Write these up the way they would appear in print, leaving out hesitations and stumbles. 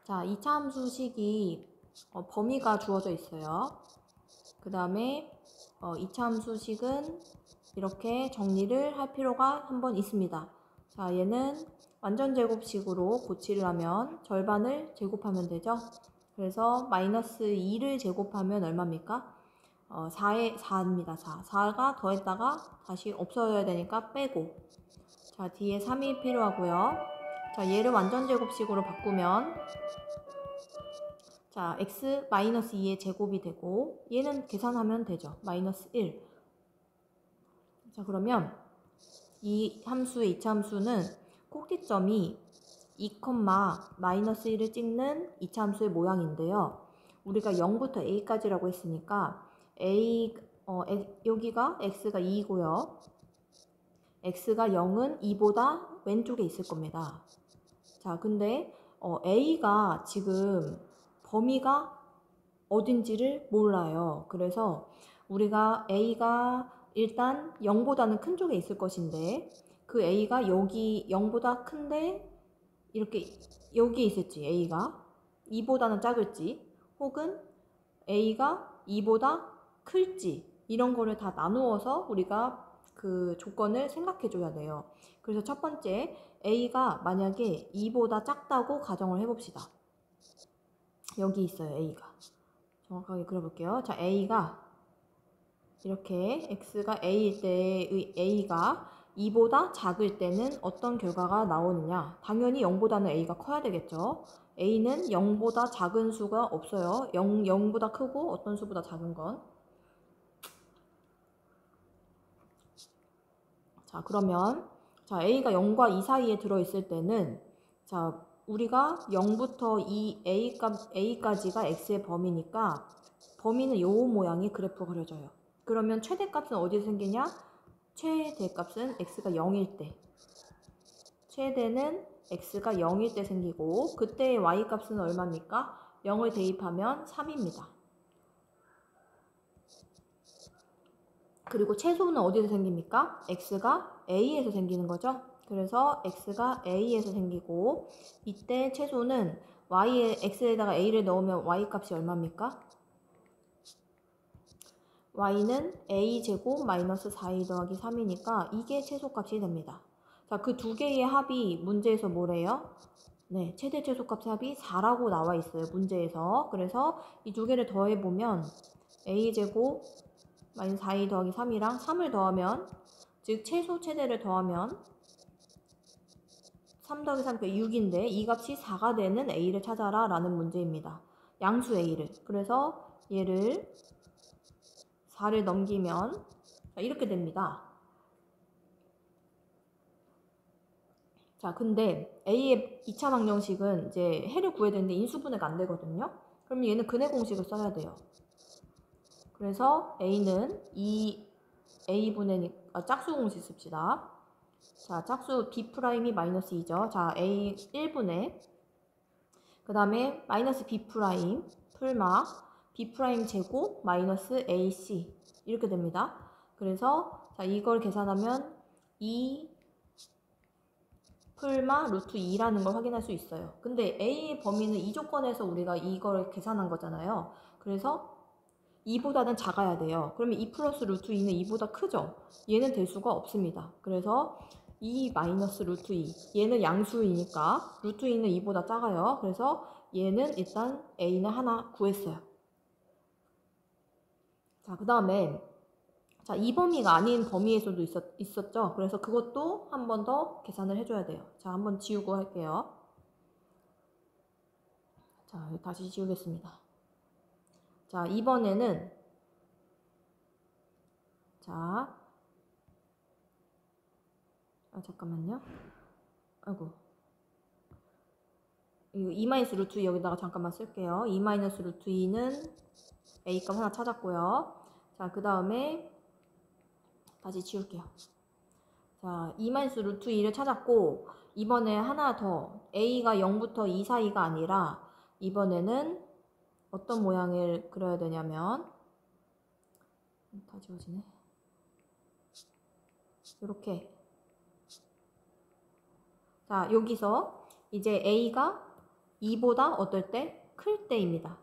자, 2차 함수식이 범위가 주어져 있어요. 그 다음에 2차 함수식은 이렇게 정리를 할 필요가 한번 있습니다. 자, 얘는 완전 제곱식으로 고치를 하면 절반을 제곱하면 되죠. 그래서 마이너스 2를 제곱하면 얼마입니까? 4입니다. 4. 4가 더했다가 다시 없어져야 되니까 빼고. 자, 뒤에 3이 필요하고요. 자, 얘를 완전 제곱식으로 바꾸면 자, x 마이너스 2의 제곱이 되고 얘는 계산하면 되죠. 마이너스 1. 자, 그러면 이 함수의 2차 함수는 꼭지점이 2, 마이너스 1을 찍는 2차 함수의 모양인데요. 우리가 0부터 a까지라고 했으니까 여기가 x가 2이고요. x가 0은 2보다 왼쪽에 있을 겁니다. 자, 근데 a가 지금 범위가 어딘지를 몰라요. 그래서 우리가 a가 일단 0보다는 큰 쪽에 있을 것인데 그 a가 여기 0보다 큰데 이렇게 여기에 있을지 a가 2보다는 작을지 혹은 a가 2보다 클지 이런 거를 다 나누어서 우리가 그 조건을 생각해 줘야 돼요. 그래서 첫 번째 a가 만약에 2보다 작다고 가정을 해봅시다. 여기 있어요. a가 정확하게 그려볼게요. 자, a가 이렇게 x가 a일 때의 a가 2보다 작을 때는 어떤 결과가 나오느냐. 당연히 0보다는 a가 커야 되겠죠. a는 0보다 작은 수가 없어요. 0보다 크고 어떤 수보다 작은 건. 자, 그러면 자, a가 0과 2 사이에 들어있을 때는 자, 우리가 0부터 a까지가 x의 범위니까 범위는 요 모양의 그래프가 그려져요. 그러면 최대값은 어디서 생기냐? 최대값은 x가 0일 때. 최대는 x가 0일 때 생기고 그때의 y값은 얼마입니까? 0을 대입하면 3입니다. 그리고 최소는 어디서 생깁니까? x가 a에서 생기는 거죠. 그래서 x가 a에서 생기고 이때 최소는 x에다가 a를 넣으면 y값이 얼마입니까? y는 a제곱 마이너스 4a 더하기 3이니까 이게 최소값이 됩니다. 자, 그 두 개의 합이 문제에서 뭐래요? 네, 최대 최소값의 합이 4라고 나와 있어요. 문제에서. 그래서 이 두 개를 더해보면 a제곱 마이너스 4a 더하기 3이랑 3을 더하면 즉 최소 최대를 더하면 3 더하기 3, 그러니까 6인데 이 값이 4가 되는 a를 찾아라 라는 문제입니다. 양수 a를. 그래서 얘를 4를 넘기면 이렇게 됩니다. 자, 근데 a의 2차 방정식은 이제 해를 구해야 되는데 인수분해가 안 되거든요. 그럼 얘는 근해 공식을 써야 돼요. 그래서 a는 2a분의 짝수 공식 씁시다. 자, 짝수 b'이 마이너스 2죠. 자, a 1분의 그 다음에 마이너스 b' 풀마 b' 제곱 마이너스 ac 이렇게 됩니다. 그래서 자, 이걸 계산하면 2 풀마 루트 2라는 걸 확인할 수 있어요. 근데 a의 범위는 이 조건에서 우리가 이걸 계산한 거잖아요. 그래서 2보다는 작아야 돼요. 그러면 2 플러스 루트 2는 2보다 크죠? 얘는 될 수가 없습니다. 그래서 2 마이너스 루트 2 얘는 양수이니까 루트 2는 2보다 작아요. 그래서 얘는 일단 a는 하나 구했어요. 자, 그 다음에 자, 이 범위가 아닌 범위에서도 있었죠. 그래서 그것도 한 번 더 계산을 해줘야 돼요. 자, 한번 지우고 할게요. 자, 다시 지우겠습니다. 자, 이번에는 자, 잠깐만요. 아이고. 이거 2 마이너스 루트 2 여기다가 잠깐만 쓸게요. 2 마이너스 루트 2는 a값 하나 찾았고요. 자, 그 다음에 다시 지울게요. 자, 2 마이너스 루트 2를 찾았고 이번에 하나 더 a가 0부터 2 사이가 아니라 이번에는 어떤 모양을 그려야 되냐면 다 지워지네. 이렇게 자, 여기서 이제 a가 2보다 어떨 때? 클 때입니다.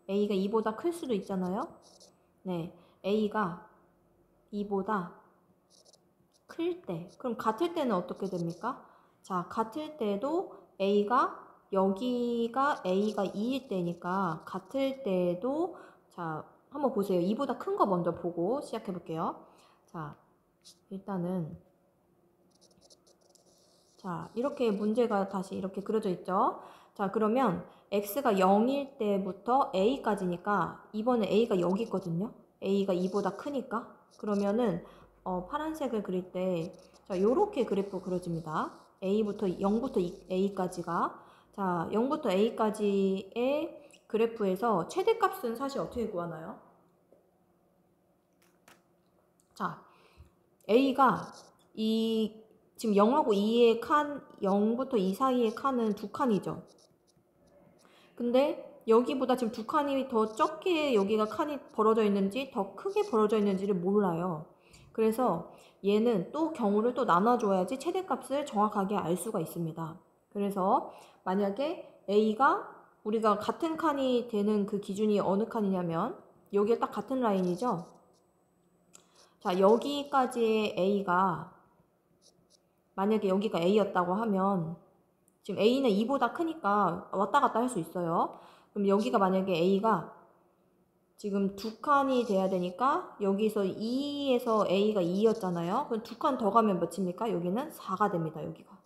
a가 2보다 클 수도 있잖아요. 네, a가 2보다 클 때. 그럼 같을 때는 어떻게 됩니까? 자, 같을 때도 a가 여기가 a가 2일 때니까 같을 때도 자, 한번 보세요. 2보다 큰 거 먼저 보고 시작해 볼게요. 자, 일단은 자, 이렇게 문제가 다시 이렇게 그려져 있죠. 자, 그러면 x가 0일 때부터 a까지니까 이번에 a가 여기 있거든요. a가 2보다 크니까. 그러면은 파란색을 그릴 때 자, 요렇게 그래프 그려집니다. a부터 0부터 a까지가 자, 0부터 a까지의 그래프에서 최대값은 사실 어떻게 구하나요? 자, a가 지금 0하고 2의 칸, 0부터 2 사이의 칸은 두 칸이죠. 근데 여기보다 지금 두 칸이 더 적게 여기가 칸이 벌어져 있는지 더 크게 벌어져 있는지를 몰라요. 그래서 얘는 또 경우를 또 나눠줘야지 최대값을 정확하게 알 수가 있습니다. 그래서 만약에 a가 우리가 같은 칸이 되는 그 기준이 어느 칸이냐면 여기에 딱 같은 라인이죠. 자, 여기까지의 a가 만약에 여기가 a였다고 하면 지금 a는 2보다 크니까 왔다 갔다 할 수 있어요. 그럼 여기가 만약에 a가 지금 두 칸이 돼야 되니까 여기서 2에서 a가 2였잖아요. 그럼 두 칸 더 가면 몇입니까? 여기는 4가 됩니다. 여기가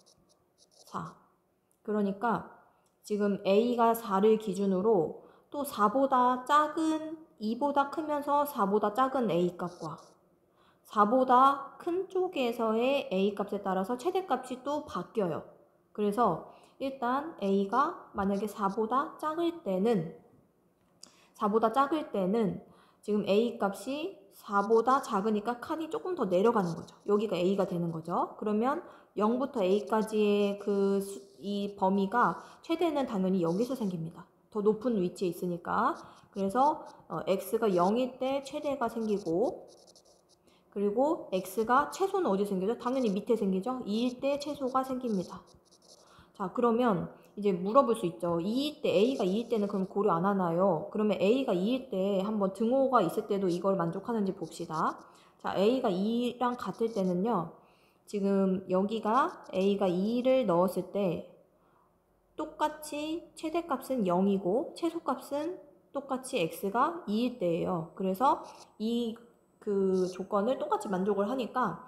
4. 그러니까 지금 a가 4를 기준으로 또 4보다 작은 2보다 크면서 4보다 작은 a 값과 4보다 큰 쪽에서의 a 값에 따라서 최대값이 또 바뀌어요. 그래서 일단 a가 만약에 4보다 작을 때는 지금 a 값이 4보다 작으니까 칸이 조금 더 내려가는 거죠. 여기가 a가 되는 거죠. 그러면 0부터 a까지의 이 범위가 최대는 당연히 여기서 생깁니다. 더 높은 위치에 있으니까. 그래서 x가 0일 때 최대가 생기고 그리고 x가 최소는 어디 생기죠? 당연히 밑에 생기죠? 2일 때 최소가 생깁니다. 자, 그러면 이제 물어볼 수 있죠. 2일 때, a가 2일 때는 그럼 고려 안 하나요? 그러면 a가 2일 때 한번 등호가 있을 때도 이걸 만족하는지 봅시다. 자, a가 2랑 같을 때는요. 지금 여기가 a가 2를 넣었을 때 똑같이 최대값은 0이고 최소값은 똑같이 x가 2일 때예요. 그래서 이 그 조건을 똑같이 만족을 하니까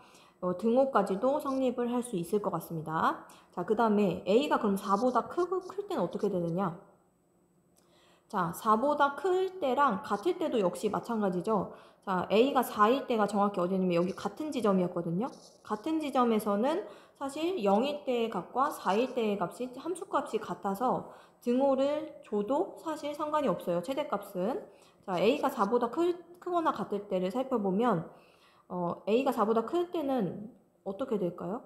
등호까지도 성립을 할 수 있을 것 같습니다. 자, 그 다음에 a가 그럼 4보다 클 때는 어떻게 되느냐? 자, 4보다 클 때랑 같을 때도 역시 마찬가지죠. 자, a가 4일 때가 정확히 어디냐면 여기 같은 지점이었거든요. 같은 지점에서는 사실 0일 때의 값과 4일 때의 값이 함수값이 같아서 등호를 줘도 사실 상관이 없어요. 최대값은. 자, a가 4보다 크거나 같을 때를 살펴보면 a가 4보다 클 때는 어떻게 될까요?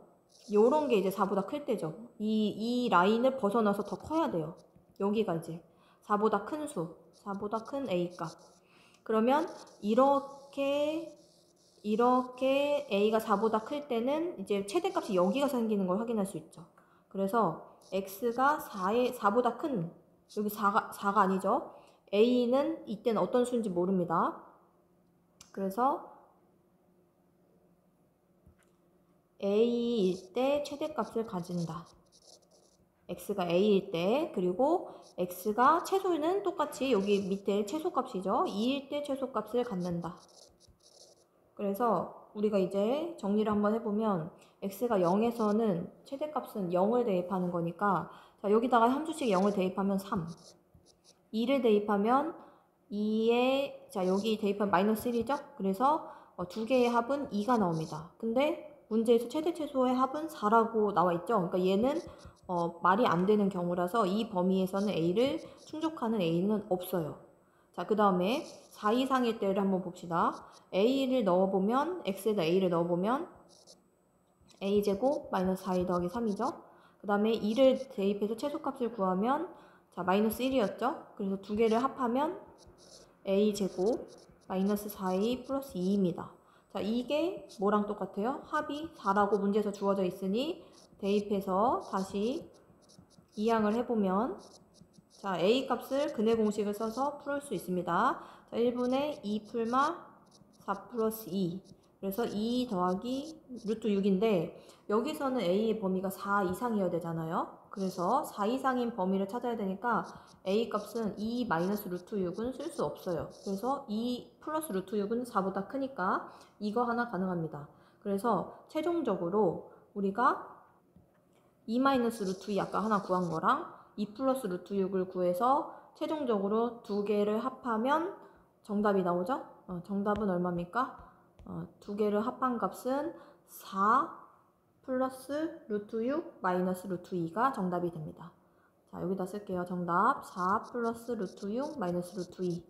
요런 게 이제 4보다 클 때죠. 이 라인을 벗어나서 더 커야 돼요. 여기가 이제 4보다 큰 수, 4보다 큰 a 값. 그러면 이렇게 a가 4보다 클 때는 이제 최대값이 여기가 생기는 걸 확인할 수 있죠. 그래서 x가 4보다 큰, 여기 4가 아니죠. a는 이때는 어떤 수인지 모릅니다. 그래서 a일 때 최대값을 가진다. x가 a일 때 그리고 x가 최소는 똑같이 여기 밑에 최소값이죠. 2일 때 최소값을 갖는다. 그래서 우리가 이제 정리를 한번 해보면 x가 0에서는 최대값은 0을 대입하는 거니까 자, 여기다가 함수식 0을 대입하면 3 2를 대입하면 2에 자 여기 대입하면 마이너스 1이죠. 그래서 두 개의 합은 2가 나옵니다. 근데 문제에서 최대 최소의 합은 4라고 나와 있죠. 그러니까 얘는 말이 안 되는 경우라서 이 범위에서는 a를 충족하는 a는 없어요. 자, 그 다음에 4 이상일 때를 한번 봅시다. a를 넣어보면 x에다 a를 넣어보면 a제곱 마이너스 4a 더하기 3이죠. 그 다음에 2를 대입해서 최소값을 구하면 자 마이너스 1이었죠. 그래서 두 개를 합하면 a제곱 마이너스 4a 플러스 2입니다. 자, 이게 뭐랑 똑같아요? 합이 4라고 문제에서 주어져 있으니 대입해서 다시 이항을 해보면 자, a 값을 근의 공식을 써서 풀 수 있습니다. 자, 1분의 2 풀마 4 플러스 2. 그래서 2 더하기 루트 6인데 여기서는 a의 범위가 4 이상이어야 되잖아요. 그래서 4 이상인 범위를 찾아야 되니까 a 값은 2 마이너스 루트 6은 쓸 수 없어요. 그래서 2 플러스 루트 6은 4보다 크니까 이거 하나 가능합니다. 그래서 최종적으로 우리가 2 마이너스 루트 2 아까 하나 구한 거랑 2 플러스 루트 6을 구해서 최종적으로 두 개를 합하면 정답이 나오죠? 정답은 얼마입니까? 두 개를 합한 값은 4 플러스 루트 6 마이너스 루트 2가 정답이 됩니다. 자, 여기다 쓸게요. 정답 4 플러스 루트 6 마이너스 루트 2.